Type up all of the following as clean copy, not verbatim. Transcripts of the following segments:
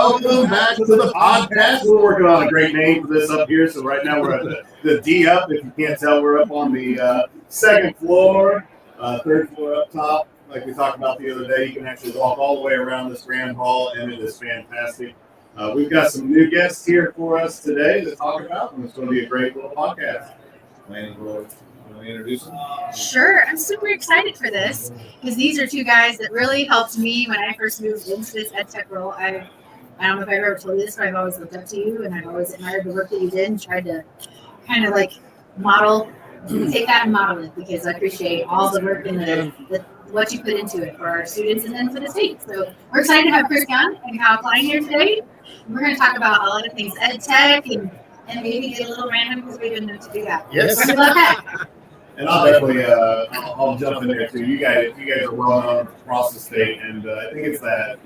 Welcome back to the podcast. We're working on a great name for this up here. So right now we're at the D up. If you can't tell, we're up on the second floor, third floor up top. Like we talked about the other day, you can actually walk all the way around this grand hall, and it is fantastic. We've got some new guests here for us today to talk about, and it's going to be a great little podcast. Lanny, will you introduce them? Sure. I'm super excited for this because these are two guys that really helped me when I first moved into this edtech role. I don't know if I've ever told you this, but I've always looked up to you, and I've always admired the work that you did and tried to kind of like take that and model it, because I appreciate all the work and what you put into it for our students and then for the state. So we're excited to have Chris Gunn and Kyle Kline here today. We're going to talk about a lot of things edtech and maybe get a little random because we didn't know to do that. Yes. We love that. And I'll definitely I'll jump in there too. You guys are well known across the state, and I think it's that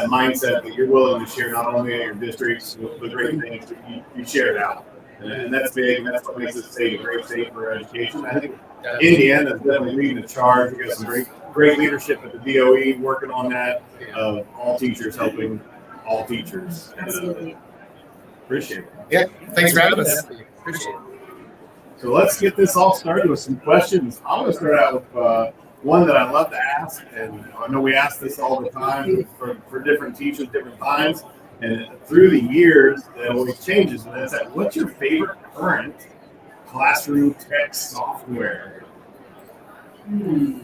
mindset that you're willing to share not only at your districts the great things, but you share it out, and that's big, and that's what makes this state a great state for education. I think Indiana is definitely leading the charge. We got some great leadership at the DOE working on that. All teachers helping all teachers. Absolutely. Appreciate it. Yeah, thanks for having us. Appreciate it. So let's get this all started with some questions. I'm going to start out with one that I love to ask, and I know we ask this all the time for different teachers, different times, and through the years, it always changes. And it's like, what's your favorite current classroom tech software?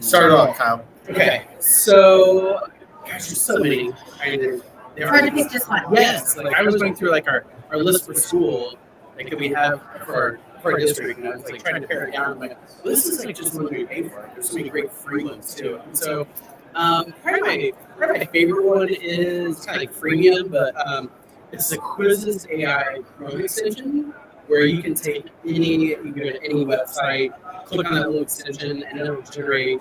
Start off, Kyle. Okay, so gosh, there's so many. It's hard to pick just one. Yes, like I was going through like our list for school, like that we have for our district, and I was like trying to pare it down. I'm like, well, this is like just one we pay for. There's so many great free ones too. And so probably my favorite one is kind of like freemium, but it's the Quizzes AI Chrome extension, where you can take you can go to any website, click on that little extension, and it'll generate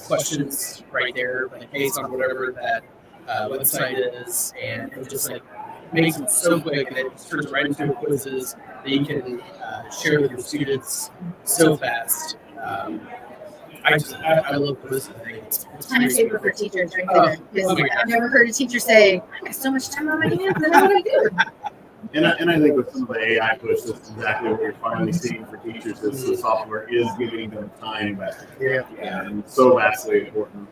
questions right there, like based on whatever that website is, and it just like makes it so quick that it turns right into quizzes that you can share with your students so fast. I love quizzes. It's My favorite for teachers right there. I've never heard a teacher say, I got so much time on my hands, I don't know what to do. And I think with some of the AI push, that's exactly what we're finally seeing for teachers, is the software is giving them time back. Yeah. And so vastly important.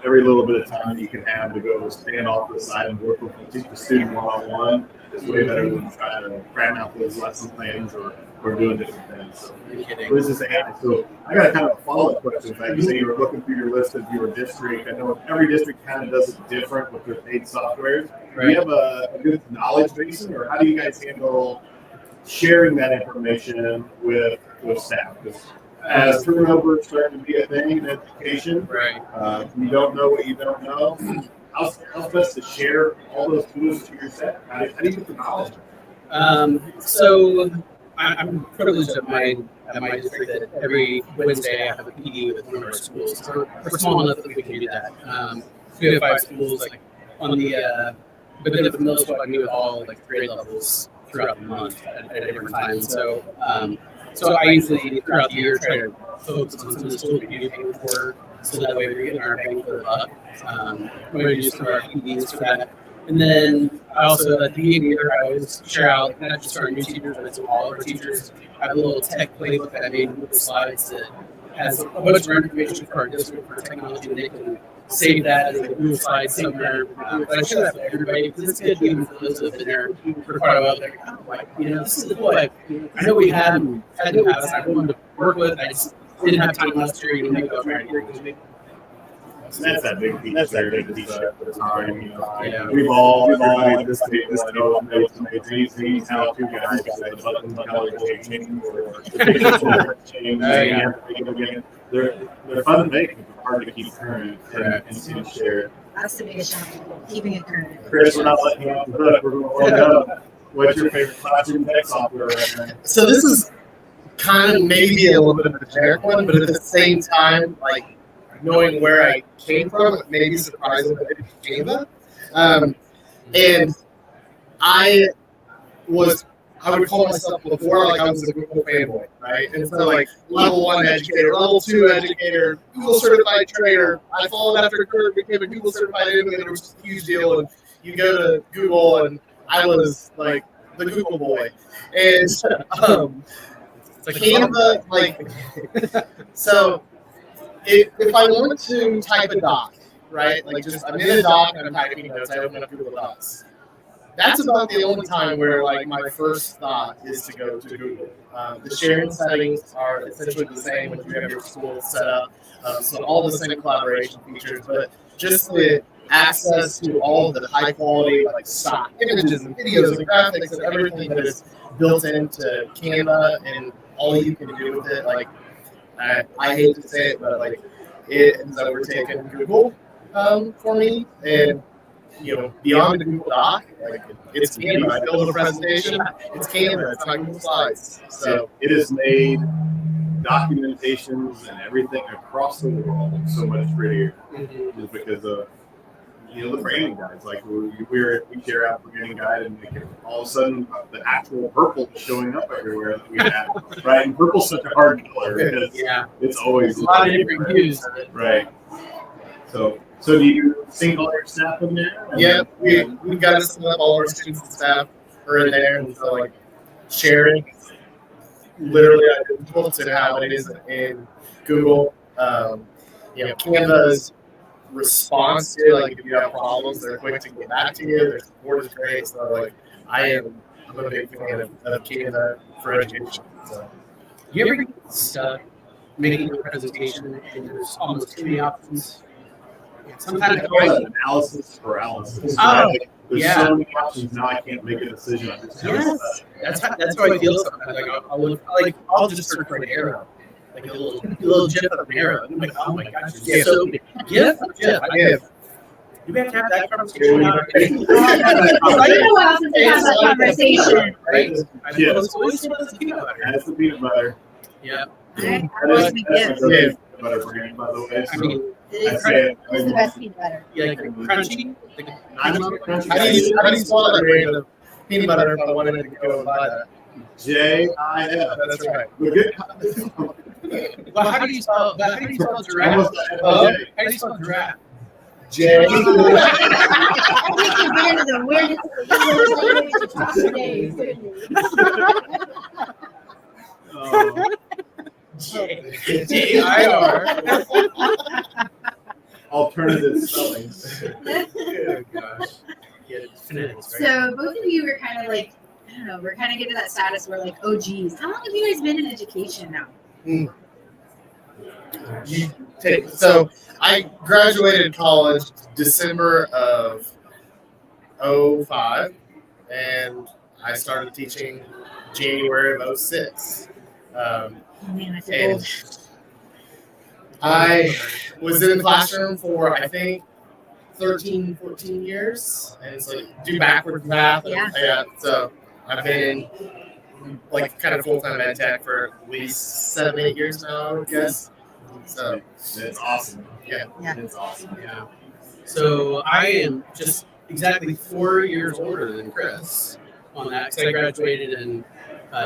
Every little bit of time that you can have to go stand off to the side and work with the student one-on-one is way better than trying to cram out those lesson plans or doing different things. So, what is this AI? So I got kind of a follow-up question. You say you were looking through your list of your district. I know every district kind of does it different with their paid softwares. Right. Do you have a good knowledge base, or how do you guys handle sharing that information with staff? Because as turnover is starting to be a thing in education, Right. You don't know what you don't know. How's best to share all those tools to your staff? How do you get the knowledge? So I'm privileged at my district that every Wednesday I have a PD with one of our schools. So we're small enough that we can do that. We have 5 schools like on the but then the middle school I meet with all like grade levels throughout the month at different times. So I usually throughout the year try to focus on some of the schools we do pay for, so that way we're getting our bang for the buck. We're going to use some of our PDs for that. And then I also, at the beginning of the year, I always share out, not just our new teachers, but to all of our teachers. I have a little tech playbook that I made with slides that has a bunch of information for our district for technology, and they can save that as a Google slide somewhere. But I share that with everybody because it's good even for those that have been there for quite a while. They're like, oh, like, this is the tool I know we had in the past. I wanted to work with. I just didn't have time last year. Maybe I'll try to get it. That's that big piece. That's that big piece of time. Yeah. We've all like this know it's easy how to guys the button color changing or the changing. They're fun to make, but hard to keep current and share. That's the biggest challenge, keeping it current. Chris, we're not letting you off the hook. We're going to go. What's your favorite classroom tech software right now? So this is kind of maybe a little bit of a generic one, but at the same time, like knowing where I came from, it may be surprising that it became that. And I would call myself before, like I was a Google fanboy, right? And so like level 1 educator, level 2 educator, Google certified trainer. I followed after Kurt, became a Google certified admin, and it was a huge deal. And you go to Google, and I was like the Google boy, and Canva, like, so if I want to type a doc, right, like just I'm in a doc and I'm typing notes, I open up Google Docs. That's about the only time where like my first thought is to go to Google. The sharing settings are essentially the same when you have your school set up, so all the same collaboration features, but just the access to all of the high quality like stock images and videos and graphics and everything that is built into Canva and all you can do with it. Like I hate to say it, but like it has overtaken Google for me. And beyond the Google Doc, like it's Canva. I build a presentation, it's Canva. It's not Google Slides. So it has made documentations and everything across the world so much prettier, just because of the framing guides. Like we share out the framing guide, and all of a sudden the actual purple is showing up everywhere that we have. Right, and purple's such a hard color because it's always a lot of different views. Right. So do you sync all your staff in there? Yeah, we've got to set up all our students and staff are in there, and so like sharing. Literally identical to how it is in Google. Canva's response to like if you have problems, they're quick to get back to you. Their support is great. So like I'm a big fan of Canva for education. So You ever get stuck making a presentation and there's almost too many options? Sometimes I call that analysis paralysis. Oh, There's so many options now. I can't make a decision. I'm just that's how I feel sometimes. Like I'll just search for an arrow, like a little GIF of an arrow. And I'm like, oh my gosh, it's so big. GIF. You have to have that conversation. It's been a while since I had that conversation. Right? Yes. It's always the peanut butter. That's the peanut butter. Yeah. I always make gifts. Peanut butter brand, by the way. I mean, It's the best peanut butter. like crunchy. I'm not crunchy. how do you spell that brand of peanut butter if I wanted to go and buy that? JIF. That's right. The good. Well, how do you spell giraffe? Almost How do you spell giraffe? J. I think you've been into the weirdest of the days, couldn't you? JIR. Alternative spelling. Oh gosh. Yeah, it's phonetics, right? So both of you were kind of like, I don't know, we're kind of getting to that status where like, oh geez, how long have you guys been in education now? So I graduated college December of 2005, and I started teaching January of 2006. Oh man, I feel And old. I was in the classroom for, I think, 13, 14 years. And it's like, do backwards math. Yeah. So I've been like kind of full-time ed tech for at least 7, 8 years now, I would guess. So It's awesome. yeah. It's awesome. Yeah. So I am just exactly 4 years older than Chris on that. So I graduated in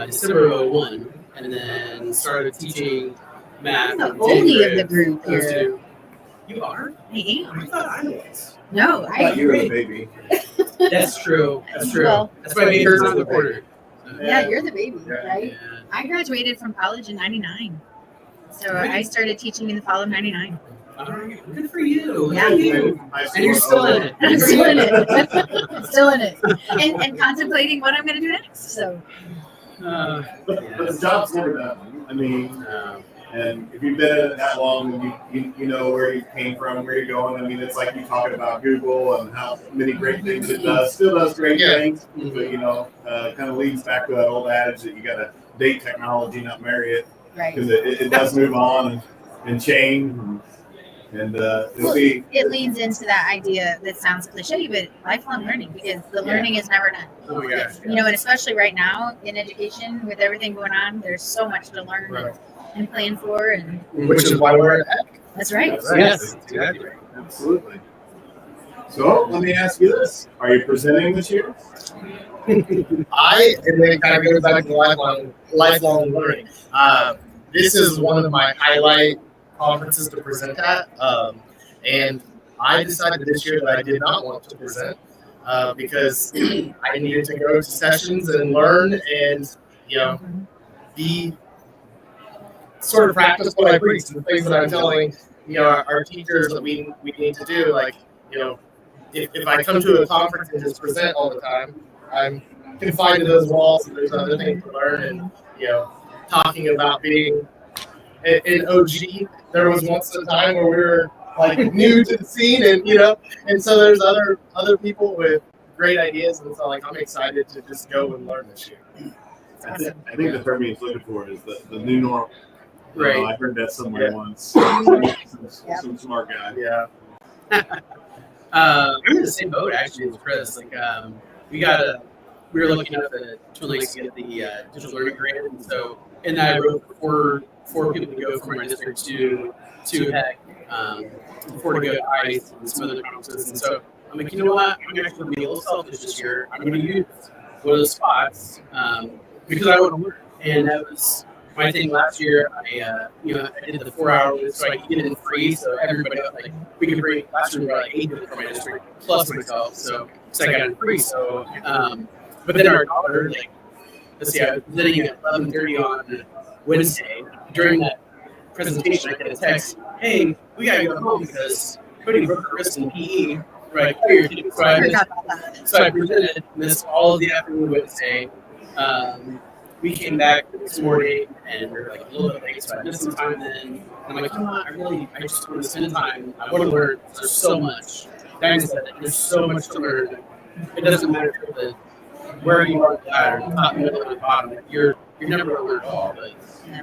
December of 2001 and then started teaching math. I'm the in oldie January of the group here. 2002. You are? I am. I thought I was. No, But you're a baby. That's true. That's true. Well, That's why I made her the quarter. yeah, you're the baby, Yeah. right? I graduated from college in '99. So I started teaching in the fall of '99. All right. Good for you. Yeah. Good for you. And you're still in it. I'm still in it. Still in it. And contemplating what I'm going to do next. So But the job's never done. I mean, No. and if you've been in it that long, and you know where you came from, where you're going. I mean, it's like you talking about Google and how many great things it does. Still does great things, but kind of leads back to that old adage that you got to date technology, not marry it, right. because it does move on and change, and it'll be. It leads into that idea that sounds cliche, but lifelong learning, because the learning is never done. Oh my gosh. And especially right now in education with everything going on, there's so much to learn Right. and plan for, and Which is why we're at HECC. that's right. Yes, exactly. Absolutely. So let me ask you this: are you presenting this year? And then kind of goes back to lifelong learning. This is one of my highlight conferences to present at. And I decided this year that I did not want to present. because I needed to go to sessions and learn and, be sort of practice what I preach, the things that I'm telling, our teachers that we need to do. Like, if I come to a conference and just present all the time, I'm confined to those walls, and there's other things to learn. And talking about being an OG, there was once a time where we were like new to the scene, and so there's other people with great ideas, and so like I'm excited to just go and learn this year. I think the term he's looking for is the new normal. Right. I heard that somewhere once. Some smart guy. Yeah. I'm in the same boat actually as Chris. Like, we were looking at the Twin Lakes to get the digital learning grant, and so I wrote four people to go from my district to HECC, 4 to go to ICE and some other conferences. And so I'm like, you know what? I'm actually going to be a little selfish this year. I'm going to use one of those spots because I want to learn. And that was my thing last year. I did the 4 hours so I could get it in free. So everybody else, like, we could bring last year we were like 8 people from my district plus myself. So I got it free. So, but then our daughter, like, let's see, I was sitting at 11:30 on Wednesday. During that presentation, I get a text, "Hey, we gotta go home because Cody broke her wrist in PE." Right here. So I presented this all of the afternoon Wednesday. We came back this morning and we were like a little bit late, so I missed some time then. And I'm like, you know what? I just want to spend time. I want to learn. There's so much. Diane said that there's so much to learn. It doesn't matter where you are, top, middle, or bottom. You're never going to learn it all, but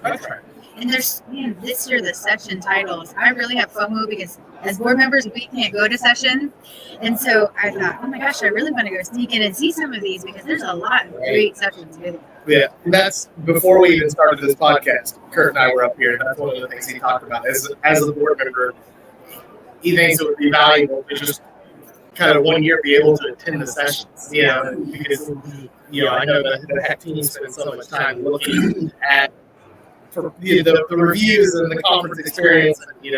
I try. And there's this year the session titles. I really have FOMO because as board members we can't go to sessions, and so I thought, oh my gosh, I really want to go sneak in and see some of these because there's a lot of great sessions. Yeah, and that's before we even started this podcast. Kurt and I were up here. That's one of the things he talked about. As a board member, he thinks it would be valuable to just kind of 1 year be able to attend the sessions. Because I know that the HECC team spends so much time looking at the reviews and the conference experience. And,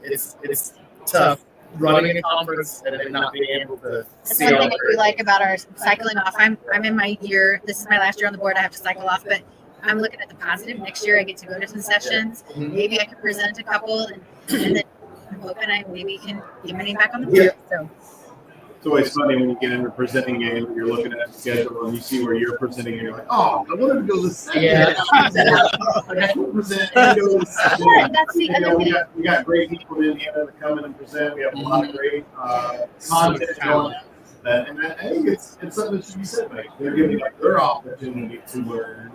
it's tough running a conference and not being able to see all one thing we like about our cycling off. I'm in my year. This is my last year on the board. I have to cycle off, but I'm looking at the positive. Next year, I get to go to some sessions. Yeah. Mm-hmm. Maybe I can present a couple, and then I'm hoping I maybe can get my name back on the board. Yeah. So. It's always funny when you get into presenting game and you're looking at the schedule and you see where you're presenting and you're like, oh, I wanted to go to the second. Yeah. I can present and go to the second. Yeah, that's the other thing. We got great people in Indiana to come in and present. We have a lot of great content going. And I think it's something that should be said. Like they're giving up their opportunity to learn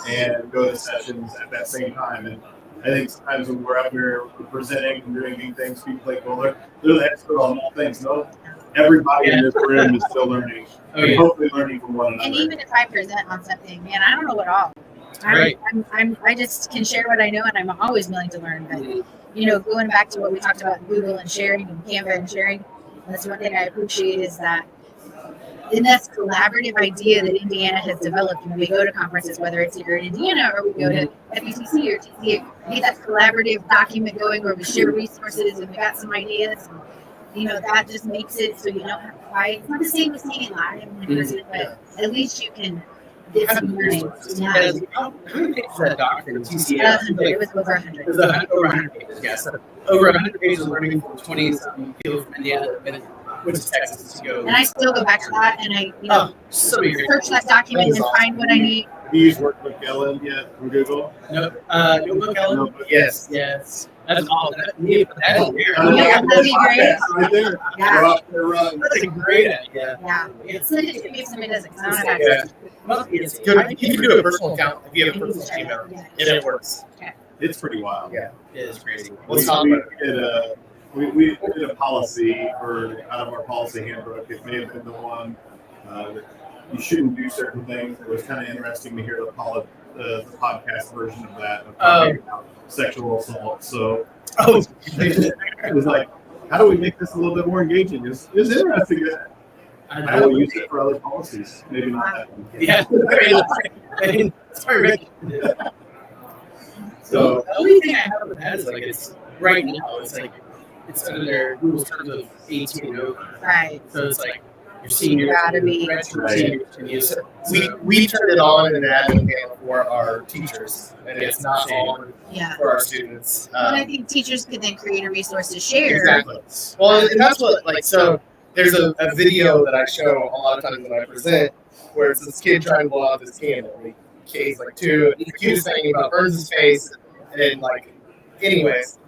and go to sessions at that same time. And I think sometimes when we're up here presenting and doing things, people like, well, they're the expert on all things. No. Everybody in this room is still learning. Hopefully learning from one another. And even if I present on something, man, I don't know it all. I just can share what I know, and I'm always willing to learn. But going back to what we talked about, Google and sharing and Canva and sharing, that's one thing I appreciate is that in this collaborative idea that Indiana has developed when we go to conferences, whether it's here in Indiana or we go to FECC or TCA, we get that collaborative document going where we share resources and we got some ideas. That just makes it so you don't have to fight. It's not the same as seeing live in person, but at least you can get some learning. How many pages is that document? TCA? It was over 100. It was over 100 pages, yes. Over 100 pages of learning from 20-something people from Indiana and went to Texas to go. And I still go back to that, and I search that document and find what I need. Have you used Workbook Ellen yet from Google? No. Notebook Ellen? Yes. That's all. That'd be great. That'd be great. Right there. Yeah. That's a great idea. Yeah. It's like if somebody doesn't. It's good. You can do a personal account if you have a personal email, and it works. It's pretty wild. Yeah. It is crazy. We did a policy out of our policy handbook. It may have been the one that you shouldn't do certain things. It was kind of interesting to hear the podcast version of that. About sexual assault. So it was like, how do we make this a little bit more engaging? It's interesting. I will use it for other policies. Maybe not that one. Yeah. Sorry, Rick. So the only thing I have with that is it's right now. It's under their rules terms of 18 and over. Right. So it's your seniors, Gotta be. your Right. seniors can use it. We turned it on in an admin panel for our teachers, and it's not on Yeah. for our students. And I think teachers could then create a resource to share. Exactly. Well, and that's what, like, so there's a video that I show a lot of times when I present where it's this kid trying to blow out this candle. And he's like 2, and the cutest thing about burns his face, and like, anyways,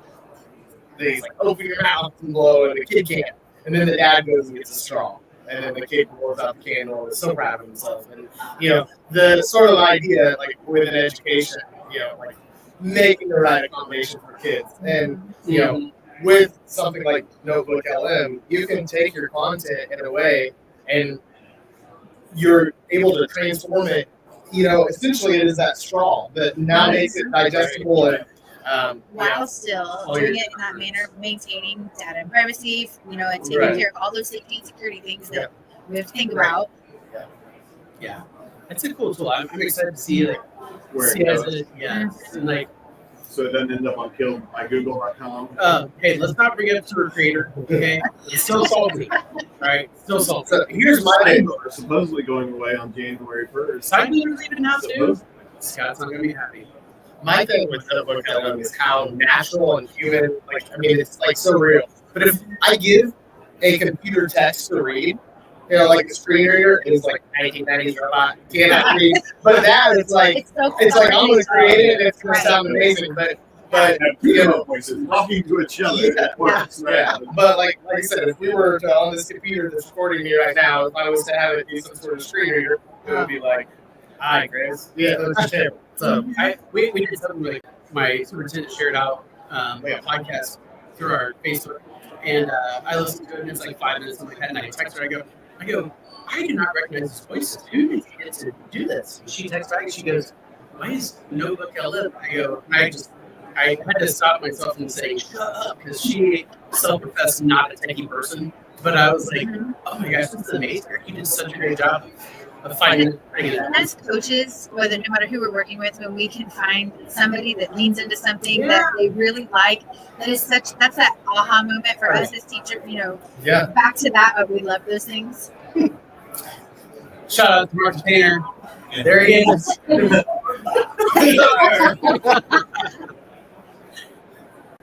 he's like, open your mouth and blow, and the kid can't. And then the dad goes and gets a straw. And then the kid blows out the candle and is so proud of himself. And, you know, the sort of idea, like, with an education, you know, like, making the right accommodation for kids. And, you know, with something like Notebook LM, you can take your content in a way and you're able to transform it. You know, essentially it is that straw that now makes it digestible and While still Oh, doing yeah. it in that manner, maintaining data and privacy, you know, and taking Right. care of all those safety and security things that Yeah. we have to think Right. about. Yeah, it's a cool tool. I'm excited to see like Where see it as goes. it, yeah, and like So it doesn't end up on killedbygoogle.com. hey, let's not bring it up to a creator. Okay, it's still salty, right? Still salty. So here's my Side thing. are supposedly going away on January 1st. Side leaders even now too. Scott's not gonna be happy. My thing with Notebook LM is how natural and human, like, I mean, it's like so real. But if I give a computer text to read, you know, like the screen reader is like 1990s robot, cannot read. But that, it's like I'm going to create it and it's going to sound amazing. But you know, voices talking to each other. Yeah. That works. yeah. But like I said, if we were to, on this computer that's recording me right now, if I was to have it do some sort of screen reader, it would be like, hi, Chris. Yeah, that's terrible. So We did something like my superintendent shared out a podcast through our Facebook, and I listened to it, and it's like 5 minutes, something like that, and I text her, I go, I do not recognize this voice. Who did you get to do this? And she texts back, and she goes, why is Notebook LM? I go, I had to stop myself from saying, shut up, because she self-professed not a techie person, but I was like, oh my gosh, this is amazing. You did such a great job of bringing it And as coaches, whether no matter who we're working with, when we can find somebody that leans into something that they really like, that's that aha moment for us as teachers, you know, yeah. back to that of we love those things. Shout out to Mark Painter. There he is.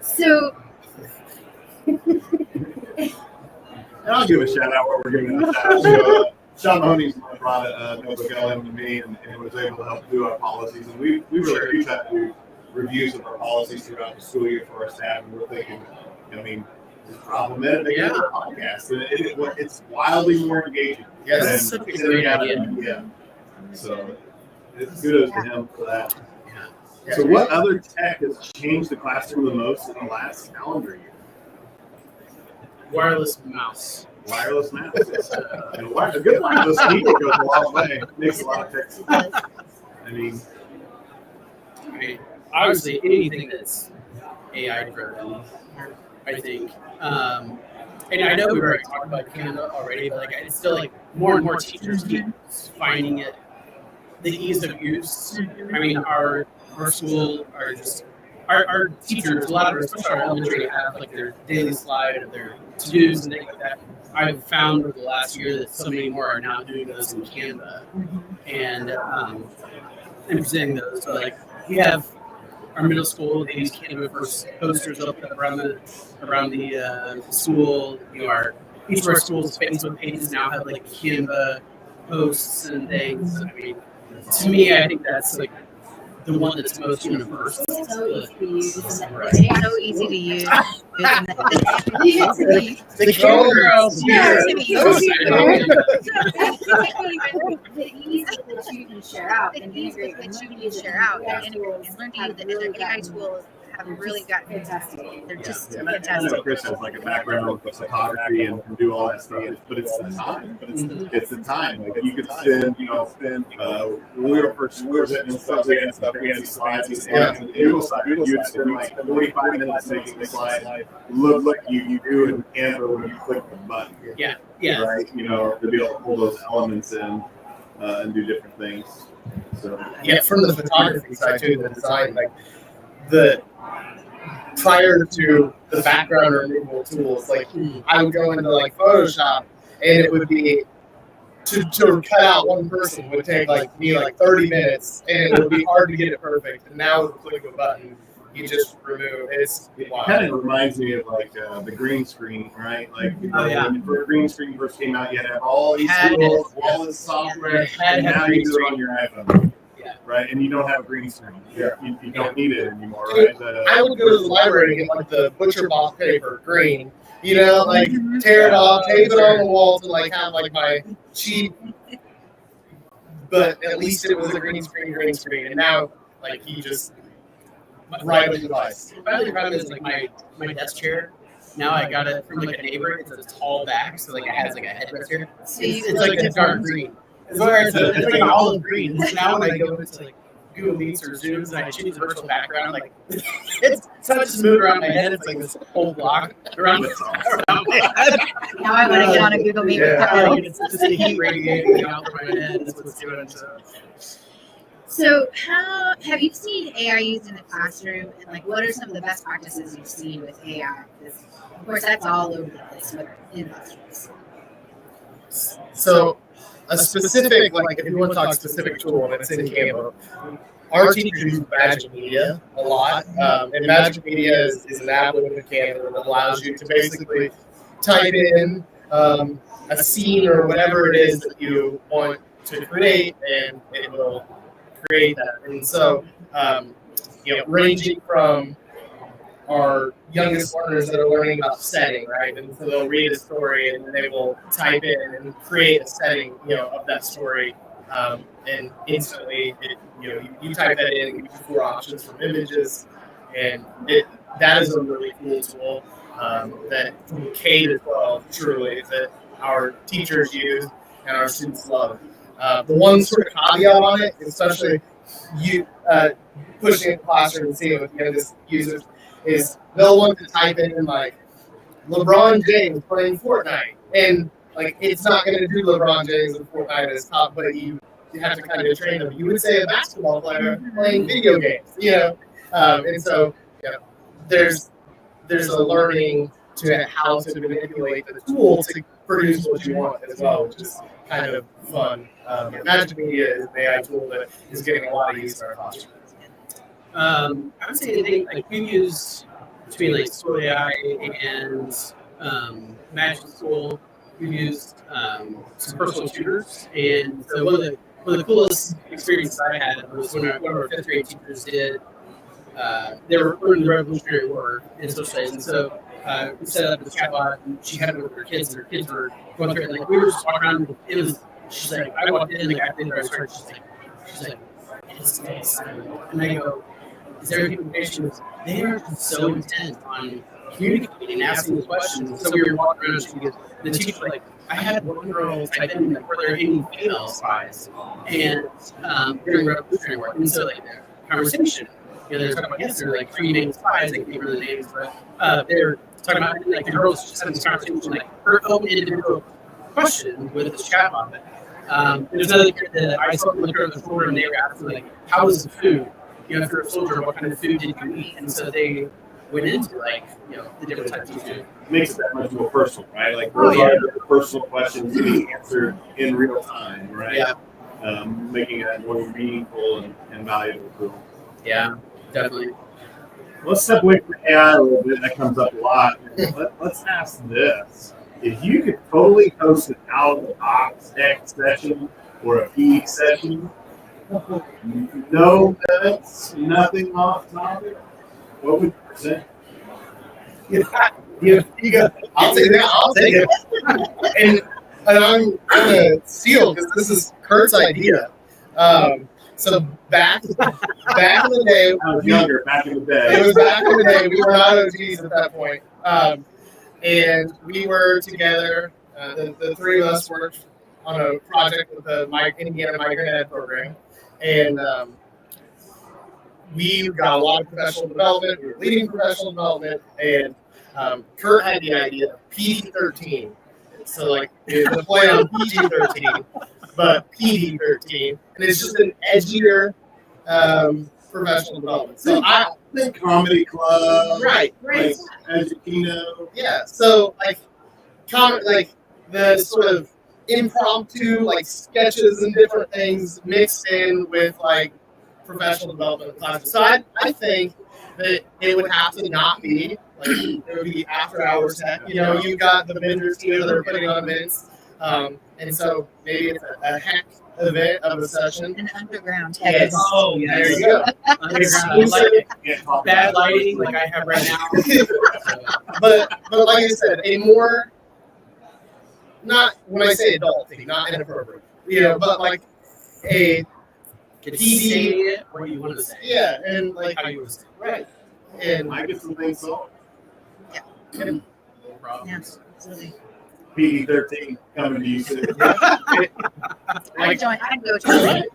So And I'll give a shout out what we're giving a shout out to. Sean Mahoney brought Notebook LM to me and was able to help do our policies. And we really do try to do reviews of our policies throughout the school year for our staff. And we're thinking, I mean, it's problematic. Yeah. Podcast. And it's wildly more engaging. Yes. That's such a great idea. Yeah. So it's kudos to him for that. Yeah. So what other tech has changed the classroom the most in the last calendar year? Wireless mouse. Wireless mouse. And a good wireless speaker goes a long way. Makes a lot of text. I mean, Obviously, anything that's AI driven, I think. And I know we've already talked about Canada already, but like it's still like more and more teachers keep finding it the ease of use. I mean, our school are just our teachers, a lot of our, especially our elementary, have like their daily slide of their to-dos and things like that. I've found over the last year that so many more are now doing those in Canva and presenting those. So like we have our middle school, they use Canva for posters up around the school. You know, each of our schools' Facebook pages now have like Canva posts and things. I mean, to me, I think that's like the one that's most universal. so easy to use. Right. It's so easy to use. The girls. Yeah, Yeah. The ease that you can share out and integrate that you can share out and integrate and learn to use it. And the AI tools have really gotten fantastic. They're just I know fantastic. Chris has like a background with photography and can do all that stuff, but it's the time. It's the time. Like you could spend, when we were first presenting stuff, we had these slides and the Google side. You'd spend like 45 minutes making the slide look like you do in Canva when you click the button. Yeah. Right. You know, to be able to pull those elements in and do different things. So Yeah, from the photography side too, the design, like the prior to the background removal tools, like I would go into like Photoshop and it would be to cut out one person would take me 30 minutes, and it would be hard to get it perfect. And now with a click of a button, you just remove it's wild. Kind of reminds me of the green screen, right? When the green screen first came out, you had to have all these tools, all this software, and now you do it on your iPhone. Yeah. Right, and you don't have a green screen. You don't need it anymore, right? I would go to the library and get the butcher box paper, green. Tear it off, tape it on the wall to have my cheap. But at least it was a green screen, and now you just right on the device. The problem is my desk chair. Now I got it from a neighbor. It's a tall back, so it has a headrest here. It's a dark green. It's like an olive green. Now when I go into Google Meets or Zooms and I choose a virtual background, it's not just moved around my head. It's this whole block around my head. Now I want to get on a Google Meet with Kyle. It's just the heat radiating out from my head. That's what's doing it. So how have you seen AI used in the classroom, and what are some of the best practices you've seen with AI? Because of course that's all over the place in classrooms. So a specific, if you want to talk specific tool, and it's in Canva, our teachers use Magic Media a lot. And Magic Media is an app within Canva that allows you to basically type in a scene or whatever it is that you want to create, and it will create that. And so, ranging from our youngest learners that are learning about setting, right? And so they'll read a story and then they will type in and create a setting, of that story. And instantly, you type that in and you get 4 options from images. And that is a really cool tool that from K to 12, truly, that our teachers use and our students love. The one sort of caveat on it, especially you pushing it in the classroom and seeing with youngest users, is they'll want to type in LeBron James playing Fortnite, and it's not going to do LeBron James and Fortnite as top, but you have to kind of train them. You would say a basketball player playing video games, and so there's a learning to how to manipulate the tool to produce what you want as well, which is kind of fun. Magic Media is an AI tool that is getting a lot of use in our classroom. I would say we use between School AI and Magic School. We've used some personal tutors, and so one of the coolest experiences I had was when one of our 5th grade teachers did. They were learning the Revolutionary War in social studies, and so we set up this chatbot, and she had it with her kids, and her kids were going through it. We were just walking around. She's like, I walked in, I think I started. She's like, it's and I go, is there any communication? They are so intent on communicating and asking the questions. So we were walking around, and the teacher was like, I had one girl type in, were there any female spies? And during Revolutionary War, and so the conversation, they're talking about, yes, there are 3 main spies, they can't remember the names, but they're talking about the girls just having this conversation, her own individual question with this chatbot. There's another kid that I saw look over the floor, and they were asking how was the food? If you're a soldier, what kind of food did you eat? And so they went into the different types of food. Makes it that much more personal, right? Those are the personal questions being answered in real time, right? Yeah. Making it more meaningful and valuable for them. Yeah, definitely. Let's step away from AI a little bit. That comes up a lot. Let's ask this. If you could totally host an out-of-the-box tech session or a PE session, no minutes, nothing off topic, what would you present? You go. I'll take it. And I'm going to steal because this is Kurt's idea. So back in the day, I was younger. Back in the day, it was back in the day. We were not OGs at that point, and we were together. The 3 of us worked on a project with the Indiana Migrant Ed program, and we got a lot of professional development. We were leading professional development, and Kurt had the idea of PG-13. So the play on PG-13, but PD-13, and it's just an edgier professional development. So I think comedy club, right, Educino. Yeah. So the sort of impromptu like sketches and different things mixed in with like professional development classes. So I think that it would have to not be like it would be after hours tech. You know, you've got the vendors here that are putting on events, and so maybe it's a hack event of a session. An underground Yes. tech. Oh, There yes. you go. Underground lighting, bad lighting like I have right now. But like I said, a more not when I say adulting, not inappropriate, you know, but like a Can you PD. say it what you want to say? Yeah, and like How you want to say it. right, and I get some things so. No problem. Yes, absolutely. PD-13 coming to you soon. I'd go to it.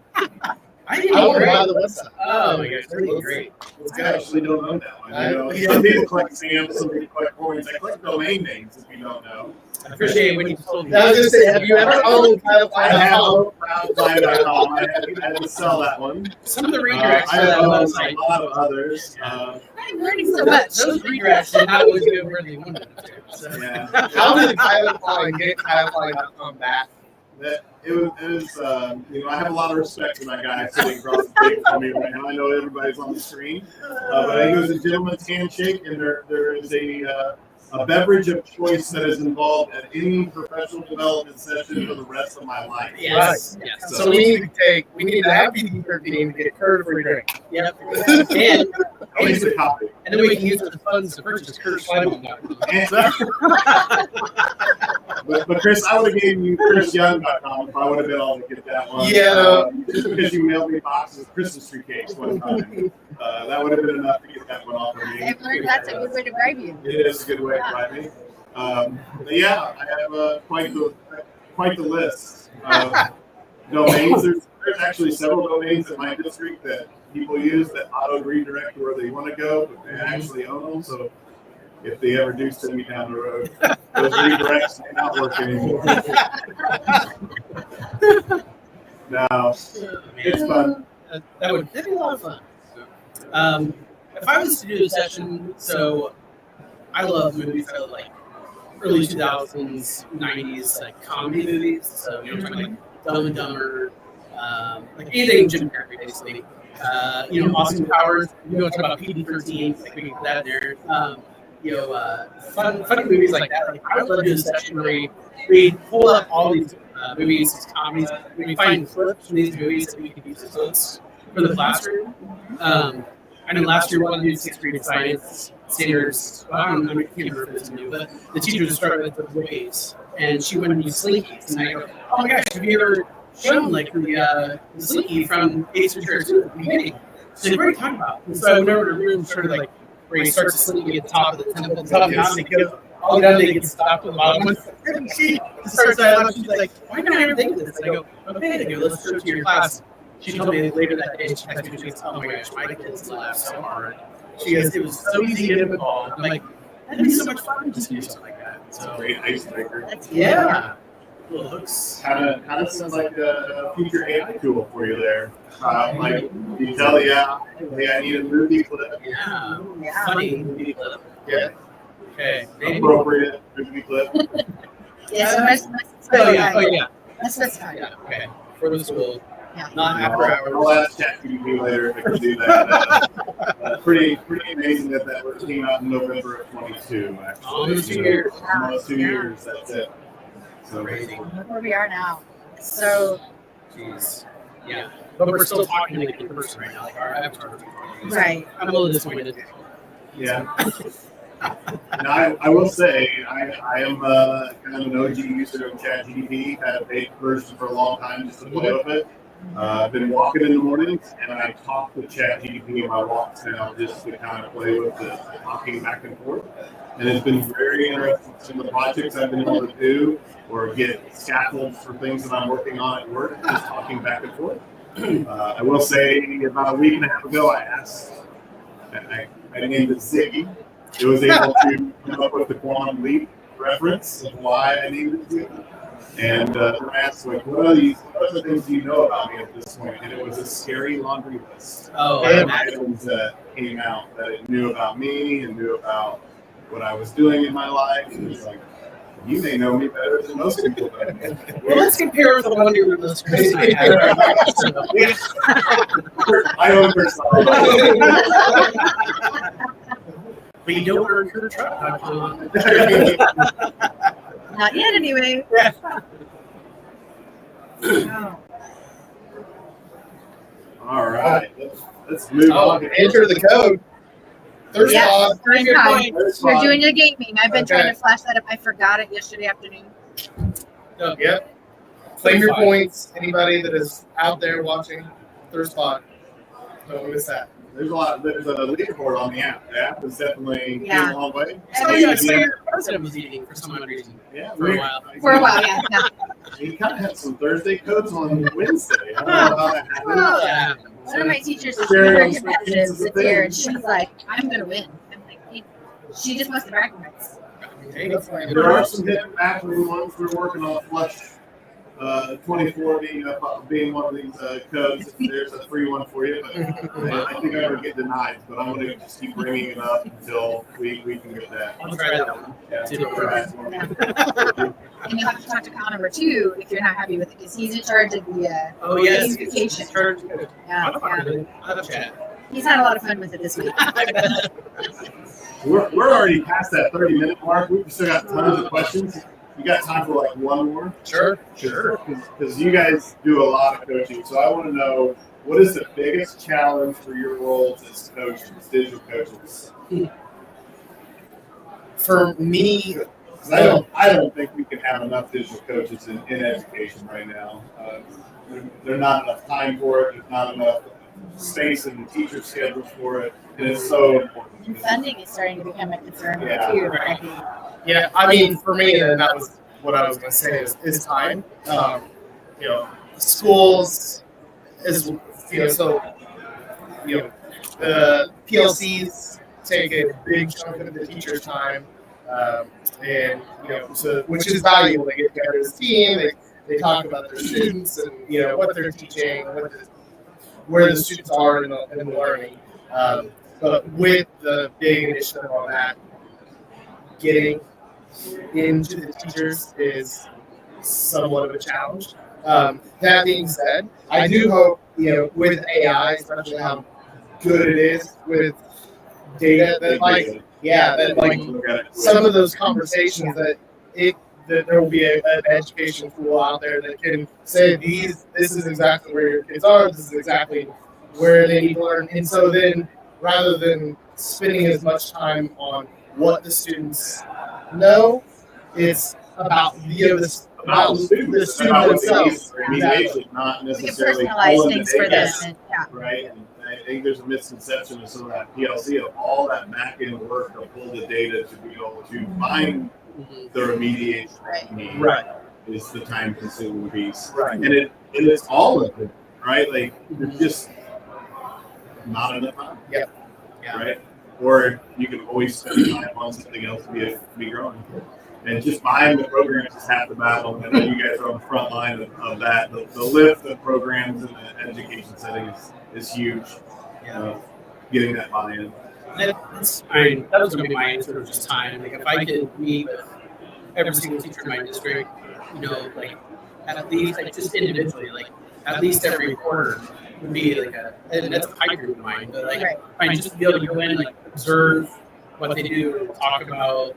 I think I want to great. buy the website. Oh my gosh, that'd be great. I actually don't know that one. I know. Some people collect stamps, some people collect coins. I collect domain names if you don't know. I appreciate when you told me. I was gonna say, have you ever owned I have KyleKline.com? Kline.com. I had to sell that one. Some of the redirects I for that own website. a lot of others. I'm learning so much. Those redirects did not always go where they wanted them to. So. Yeah. How did KyleKline get KyleKline.com back? It was I have a lot of respect for that guy sitting across the table from me right now. I know everybody's on the screen, but I think it was a gentleman's handshake, and there is a beverage of choice that is involved at any professional development session for the rest of my life. Yes. Yes. So we need to have PD13 to get Kurt a free drink. Yep. And I'll use a copy. and then we can use the funds to purchase KurtKline.com. But Chris, I would have given you ChrisYoung.com if I would have been able to get that one. Yeah. Just because you mailed me boxes of Christmas tree cakes one time. That would have been enough to get that one off of me. I've learned that's a good way to bribe you. It is a good way to bribe me. But yeah, I have quite the list of domains. There's actually several domains in my district that people use that auto redirect to where they want to go, but they actually own them. So if they ever do send me down the road, those redirects may not work anymore. No, it's fun. That'd be a lot of fun. If I was to do a session, so I love movies. I love like early 2000s, 90s, like comedy movies. So you know, talking like Dumb and Dumber, like anything Jim Carrey, basically. Austin Powers. You know, talk about PD13, like we can put that there. Funny movies like that. Like I would love to do a session where we pull up all these movies, comedies. We find clips from these movies that we can use as notes for the classroom. I know last year we wanted to do sixth grade science standards. Well, I can't remember if it's new, but the teacher just started with the waves, and she went and used slinkies. And I go, oh my gosh, have you ever shown like the slinky from Ace Ventura 2 at the beginning? So what are you talking about? And so I went over to the room, sort of like where he starts slinking at the top of the temple, top down, and he goes all down, and he gets stopped at the bottom. And she starts dialogue. She's like, why can't I ever think of this? And I go, okay, I go, let's go to your class. She told me later that day, she texted me, she goes, oh my gosh, my kids laughed so hard. She goes, it was so easy to get them call. I'm like, that'd be so much fun just to do something like that. So, Great icebreaker. yeah. Little hooks. Kind of sounds like a future AI tool for you there. Like you tell the hey, I need a movie clip. Yeah. Yeah. Funny movie clip. Yeah. Okay. Maybe. Appropriate movie clip. Yeah, so let's Oh, yeah. Oh, yeah. Let's specify. Yeah. Okay. For the school. Yeah. Not after hours. I'll ask ChatGPT later if it can do that. Pretty amazing that came out in November of 22. Actually, Almost 2 years. Almost 2 years. That's it. So Crazy. Where we are now. So, Jeez. Yeah. But we're still talking like in person right now. Like our avatar. right. I'm a little disappointed. yeah. Now, I will say I am kind of an OG user of ChatGPT. Had a paid version for a long time just to play with it. I've been walking in the mornings, and I talk with ChatGPT in my walks now just to kind of play with the talking back and forth. And it's been very interesting. Some of the projects I've been able to do or get scaffolds for things that I'm working on at work, just talking back and forth. I will say about a week and a half ago, I asked, I named it Ziggy. It was able to come up with the quantum leap reference of why I named it Ziggy. And I asked, like, what other things do you know about me at this point? And it was a scary laundry list. Oh, Of items that came out that it knew about me and knew about what I was doing in my life. It was like, You may know me better than most people. Well, let's compare with the one year with those crazy. I own personal. But you don't earn your truck. Not yet, anyway. Oh. All right, let's move on. Enter the code. Third Yes, spot. third Good spot. point. You're doing your gaming. I've been trying Okay. to flash that up. I forgot it yesterday afternoon. Yep. Claim your points. Anybody that is out there watching, third spot. Don't miss that. There's a leaderboard on the app. The app is definitely Yeah. a long way. So your president was eating for some odd reason. Yeah, For a while. For a while, yeah. You kind of had some Thursday codes on Wednesday. I don't know how that happened. Yeah. One of my teachers is Sharing very some competitive pieces of this year, and things. she's like, "I'm gonna win." I'm like, she just must have bragging rights. There are some hidden bathroom ones we're working on. Flush 24 being one of these codes. There's a free one for you, but I think I'm going to get denied. But I'm going to just keep bringing it up until we can get that. I'll try that one. Yeah, See if it Yeah. And you have to talk to Connor too if you're not happy with it, because he's in charge of the Oh, yes. gamification. I'll Yeah. have a chat. He's had a lot of fun with it this week. We're already past that 30-minute mark. We've still got tons of questions. You got time for like one more? Sure. Because you guys do a lot of coaching. So I want to know, what is the biggest challenge for your roles as coaches, digital coaches? For me, 'Cause I don't think we can have enough digital coaches in education right now. There's not enough time for it. There's not enough space in the teacher schedules for it. And it's so important. And funding is starting to become a concern Yeah. too. I think. yeah, I mean, for me, and that was what I was going to say is time. Schools is, so, the PLCs take a big chunk of the teacher's time, and, so, which is valuable. They get together as a team, they talk about their students and, what they're teaching, where the students are in the learning. But with the big initiative on that, getting into the teachers is somewhat of a challenge. That being said, I do hope, with AI, especially how good it is with data, that some of those conversations that there will be an education tool out there that can say this is exactly where your kids are, this is exactly where they need to learn. And so then, rather than spending as much time on what the students know, it's about the student themselves. Remediation, not We can necessarily personalize pulling things the for them. data, And, yeah. right? And I think there's a misconception of some of that PLC of all that back end work to pull the data to be able to find the remediation Right. need. Right. Is the time consuming piece. Right. And it's all of it, right? Like there's just not enough time. Yep. Right? Or you can always spend time on something else to be growing. And just buying the programs is half the battle. I know you guys are on the front line of that. The lift of programs in the education setting is huge. Getting that buy-in. That was going to be my answer, was just time. Like, if I could meet with every single teacher in my district, at least, just individually, at least every quarter would be and that's a pipe dream of mine, but I just be able to go in and observe what they do, talk about,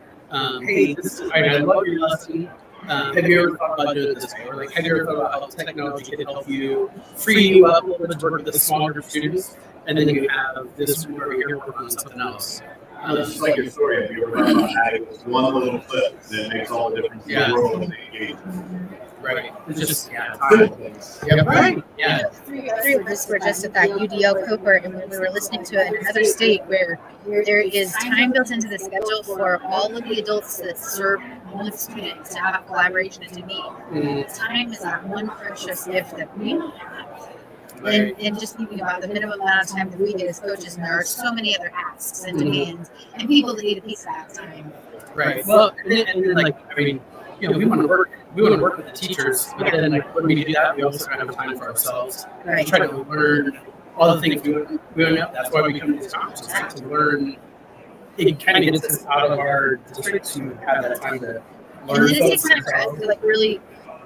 hey, I love your lesson. Have you ever thought about doing it this way? Or have you ever thought about how technology can help you free you up a little bit to work with a smaller group of students? And then you have this group over here working on something else. It's just like your story. Have you ever thought about adding this one little clip that makes all the difference in the world and the engagement? Right. It's just Simple things. Yep. Right. Yeah. Three of us were just at that UDL cohort, and we were listening to it in another state where there is time built into the schedule for all of the adults that serve homeless students to have a collaboration and to meet. Time is that one precious gift that we don't have. And just thinking about the minimum amount of time that we get as coaches, and there are so many other asks and demands and people that need a piece of that time. Right. Well, we want to work. We want to work with the teachers, but then when we do that, we also have time for ourselves. Right. Try to learn all the things we don't know. That's why we come to these conferences, right? To learn. It kind of gets us out of our district to have that time to And then it takes time for us to like really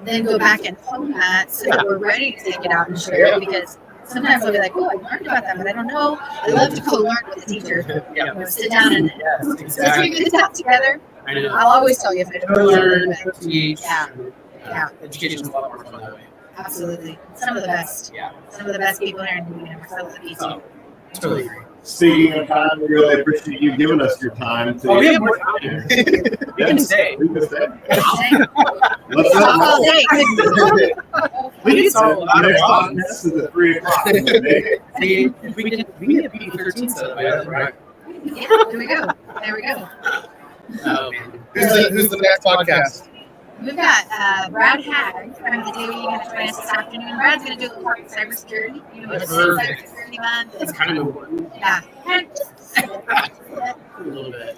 then go back and hone that so that we're ready to take it out and share it, because sometimes I'll be like, oh, I learned about that, but I don't know. I love to co-learn with the teacher. Yeah. You know, sit down and let's Exactly. figure this out together. I know. I'll always tell you if I don't know Learn, something, teach. Yeah. Yeah. Education's a lot more fun that way. but absolutely. Some of the best. Yeah. Some of the best people here in the universe. I love you too. Totally agree. Speaking of time, we really appreciate you giving us your time. To Oh, we have more time here. We can stay. We can stay. Hey, Let's talk all go. day. We can solve a lot of Next problems. podcast is at 3 o'clock. Maybe. See, we had PD13 stuff, right? Yeah, there we go. There we go. Who's the next podcast? We've got Brad Hagg from the DOE going to join us this afternoon. Brad's going to do a little talk on cybersecurity. You know, it's Perfect. cybersecurity month. It's kind of important. Yeah. Kind of just A little bit.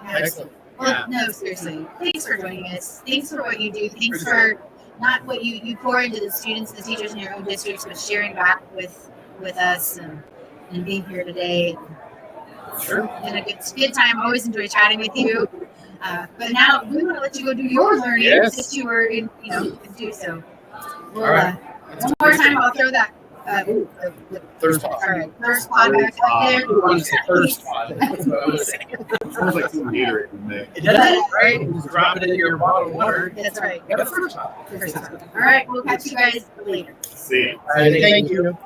yeah. Excellent. Well, no, seriously. Thanks for joining us. Thanks for what you do. Thanks for not what you pour into the students and the teachers in your own districts, but sharing back with us and being here today. Sure. It's a good time. Always enjoy chatting with you. But now we want to let you go do your learning Yes. since you were in, do so. We'll, All right. one more time, I'll throw that. Thursday. All right, first podcast right there. I want to say first pod. That's what I want to say. Sounds like some Gatorade to me. It does, right? You just drop it into your bottle of water. That's right. You got a first pod. First pod. All right, we'll catch you guys later. See ya. All right, thank you.